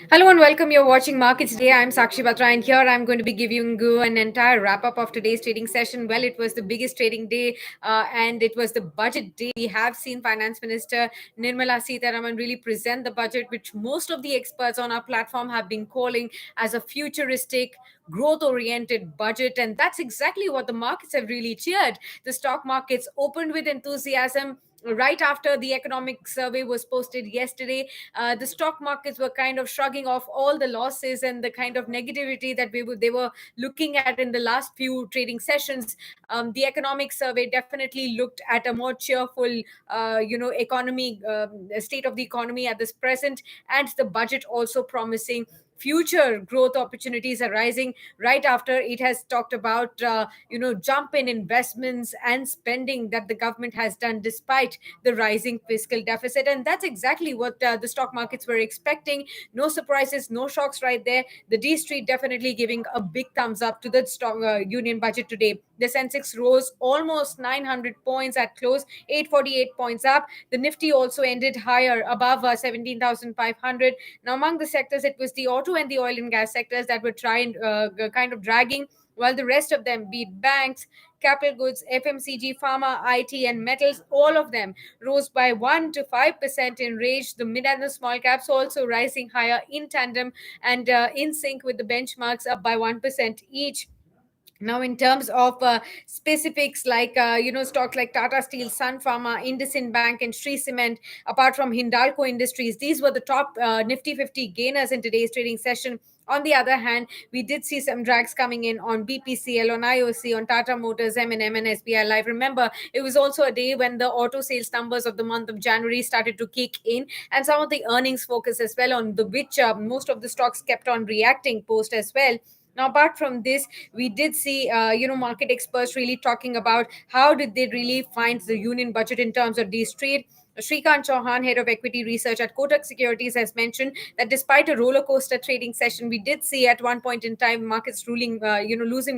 Hello and welcome. You're watching Markets Today. I'm Sakshi Batra, and here I'm going to be giving you an entire wrap up of today's trading session. Well, it was the biggest trading day, and it was the budget day. We have seen Finance Minister Nirmala Sitharaman really present the budget, which most of the experts on our platform have been calling as a futuristic, growth oriented budget. And that's exactly what the markets have really cheered. The stock markets opened with enthusiasm right after the economic survey was posted yesterday. The stock markets were kind of shrugging off all the losses and the kind of negativity that they were looking at in the last few trading sessions. The economic survey definitely looked at a more cheerful, economy, state of the economy at this present, and the budget also promising future growth opportunities arising right after it has talked about jump in investments and spending that the government has done despite the rising fiscal deficit. And that's exactly what the stock markets were expecting. No surprises, no shocks right there. The D Street definitely giving a big thumbs up to the stock union budget today. The Sensex rose almost 900 points at close, 848 points up. The Nifty also ended higher, above 17,500. Now, among the sectors, it was the auto and the oil and gas sectors that were trying, kind of dragging, while the rest of them, be it banks, capital goods, FMCG, pharma, IT, and metals, all of them rose by 1 to 5% in range. The mid and the small caps also rising higher in tandem and in sync with the benchmarks, up by 1% each. Now, in terms of specifics like stocks like Tata Steel, Sun Pharma, IndusInd Bank, and Shree Cement, apart from Hindalco Industries, these were the top Nifty 50 gainers in today's trading session. On the other hand, we did see some drags coming in on BPCL, on IOC, on Tata Motors, M&M, and SBI Life. Remember, it was also a day when the auto sales numbers of the month of January started to kick in, and some of the earnings focus as well, on the which most of the stocks kept on reacting post as well. Now, apart from this, we did see market experts really talking about how did they really find the union budget in terms of these trade. Shrikant Chauhan, head of equity research at Kotak Securities, has mentioned that despite a roller coaster trading session, we did see at one point in time markets losing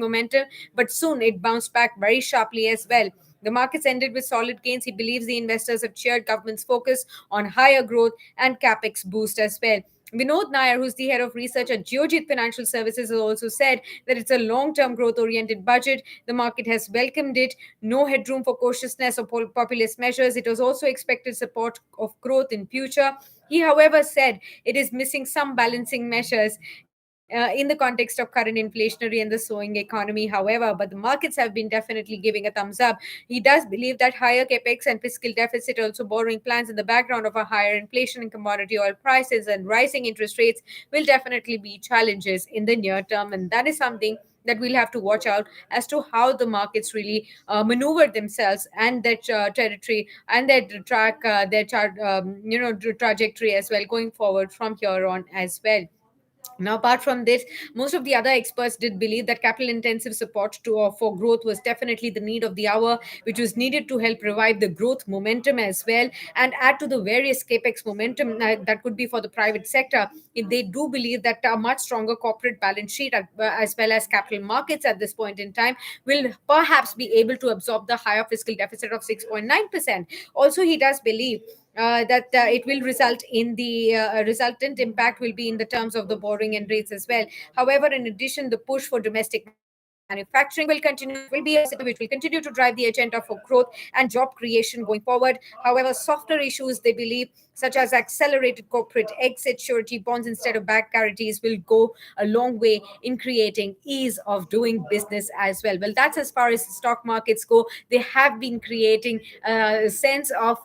momentum, but soon it bounced back very sharply as well. The markets ended with solid gains. He believes the investors have cheered government's focus on higher growth and capex boost as well. Vinod Nair, who's the head of research at Geojit Financial Services, has also said that it's a long term growth oriented budget. The market has welcomed it. No headroom for cautiousness or populist measures. It was also expected support of growth in future. He, however, said it is missing some balancing measures in the context of current inflationary and the slowing economy, however. But the markets have been definitely giving a thumbs up. He does believe that higher capex and fiscal deficit, also borrowing plans in the background of a higher inflation in commodity oil prices and rising interest rates, will definitely be challenges in the near term. And that is something that we'll have to watch out as to how the markets really maneuver themselves and their territory and their track, their trajectory as well going forward from here on as well. Now, apart from this, most of the other experts did believe that capital intensive support for growth was definitely the need of the hour, which was needed to help revive the growth momentum as well and add to the various capex momentum that could be for the private sector. If they do believe that a much stronger corporate balance sheet as well as capital markets at this point in time will perhaps be able to absorb the higher fiscal deficit of 6.9%. Also, he does believe that it will result in the resultant impact will be in the terms of the borrowing and rates as well. However, in addition, the push for domestic manufacturing will continue. That will be a sector which will continue to drive the agenda for growth and job creation going forward. However, softer issues they believe, such as accelerated corporate exit, surety bonds instead of back guarantees, will go a long way in creating ease of doing business as well. Well, that's as far as the stock markets go. They have been creating a sense of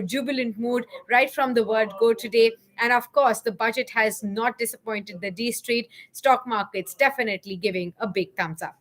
jubilant mood right from the word go today. And of course, the budget has not disappointed the D Street. Stock markets definitely giving a big thumbs up.